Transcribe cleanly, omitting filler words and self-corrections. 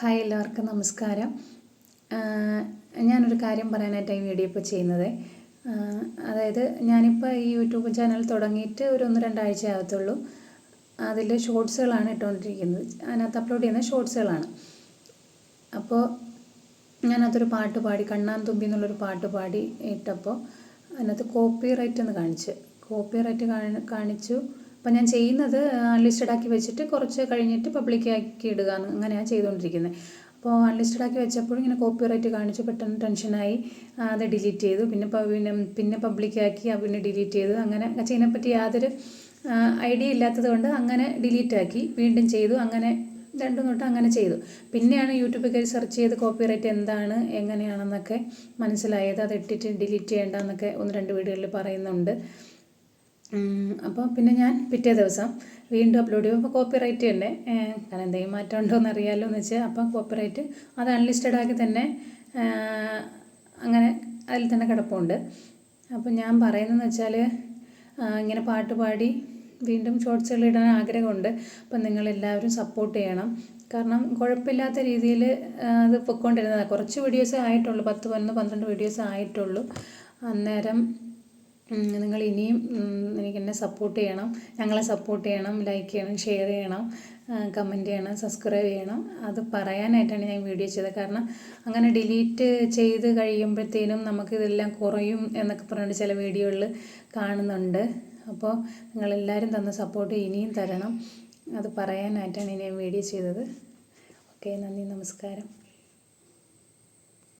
Hi, എല്ലാവർക്കും നമസ്കാരം. ഞാനൊരു കാര്യം പറയാനായിട്ട് ഈ വീഡിയോ ഇപ്പോൾ ചെയ്യുന്നത്. അതായത് ഞാനിപ്പോൾ ഈ യൂട്യൂബ് ചാനൽ തുടങ്ങിയിട്ട് ഒരു 1-2 ആഴ്ച ആകത്തുള്ളൂ. അതിൽ ഷോർട്സുകളാണ് ഇട്ടുകൊണ്ടിരിക്കുന്നത്. അതിനകത്ത് അപ്ലോഡ് ചെയ്യുന്ന ഷോർട്സുകളാണ്. അപ്പോൾ ഞാനതൊരു പാട്ട് പാടി, കണ്ണാൻ തുമ്പി എന്നുള്ളൊരു പാട്ട് പാടി ഇട്ടപ്പോൾ അതിനകത്ത് കോപ്പി റൈറ്റ് എന്ന് കാണിച്ചു. അപ്പം ഞാൻ ചെയ്യുന്നത് അൺലിസ്റ്റഡ് ആക്കി വെച്ചിട്ട് കുറച്ച് കഴിഞ്ഞിട്ട് പബ്ലിക്കാക്കി ഇടുക, അങ്ങനെയാണ് ചെയ്തുകൊണ്ടിരിക്കുന്നത്. അപ്പോൾ അൺലിസ്റ്റഡ് ആക്കി വെച്ചപ്പോൾ ഇങ്ങനെ കോപ്പി റൈറ്റ് കാണിച്ചു. പെട്ടെന്ന് ടെൻഷനായി അത് ഡിലീറ്റ് ചെയ്തു. പിന്നെ പബ്ലിക്കാക്കി, പിന്നെ ഡിലീറ്റ് ചെയ്തു. അങ്ങനെ ചെയ്യുന്നതിനെപ്പറ്റി യാതൊരു ഐഡിയ ഇല്ലാത്തത് കൊണ്ട് അങ്ങനെ ഡിലീറ്റ് ആക്കി, വീണ്ടും ചെയ്തു. അങ്ങനെ രണ്ടും തൊട്ട് അങ്ങനെ ചെയ്തു. പിന്നെയാണ് യൂട്യൂബിൽ കയറി സെർച്ച് ചെയ്ത് കോപ്പി റൈറ്റ് എന്താണ്, എങ്ങനെയാണെന്നൊക്കെ മനസ്സിലായത്. അത് ഇട്ടിട്ട് ഡിലീറ്റ് ചെയ്യേണ്ടെന്നൊക്കെ 1-2 വീഡിയോകളിൽ പറയുന്നുണ്ട്. അപ്പോൾ പിന്നെ ഞാൻ പിറ്റേ ദിവസം വീണ്ടും അപ്ലോഡ് ചെയ്യും. അപ്പോൾ കോപ്പി റൈറ്റ് തന്നെ, കാരണം എന്തെങ്കിലും മാറ്റം ഉണ്ടോ എന്ന് അറിയാമല്ലോ എന്ന് വെച്ചാൽ അപ്പം കോപ്പി റൈറ്റ് അത് അൺലിസ്റ്റഡ് ആക്കി തന്നെ അങ്ങനെ അതിൽ തന്നെ കിടപ്പുണ്ട്. അപ്പം ഞാൻ പറയുന്നതെന്ന് വെച്ചാൽ ഇങ്ങനെ പാട്ട് പാടി വീണ്ടും ഷോർട്സുകൾ ഇടാൻ ആഗ്രഹമുണ്ട്. അപ്പം നിങ്ങളെല്ലാവരും സപ്പോർട്ട് ചെയ്യണം. കാരണം കുഴപ്പമില്ലാത്ത രീതിയിൽ അത് പൊയ്ക്കൊണ്ടിരുന്നതാണ്. കുറച്ച് വീഡിയോസേ ആയിട്ടുള്ളൂ, 10-12 വീഡിയോസ് ആയിട്ടുള്ളൂ. അന്നേരം നിങ്ങൾ ഇനിയും എന്നെ സപ്പോർട്ട് ചെയ്യണം, ഞങ്ങളെ സപ്പോർട്ട് ചെയ്യണം. ലൈക്ക് ചെയ്യണം, ഷെയർ ചെയ്യണം, കമൻറ്റ് ചെയ്യണം, സബ്സ്ക്രൈബ് ചെയ്യണം. അത് പറയാനായിട്ടാണ് ഞാൻ വീഡിയോ ചെയ്തത്. കാരണം അങ്ങനെ ഡിലീറ്റ് ചെയ്ത് കഴിയുമ്പോഴത്തേനും നമുക്കിതെല്ലാം കുറയും എന്നൊക്കെ പറഞ്ഞിട്ട് ചില വീഡിയോകളിൽ കാണുന്നുണ്ട്. അപ്പോൾ നിങ്ങളെല്ലാവരും തന്ന സപ്പോർട്ട് ഇനിയും തരണം. അത് പറയാനായിട്ടാണ് ഞാൻ വീഡിയോ ചെയ്തത്. ഓക്കെ, നന്ദി, നമസ്കാരം.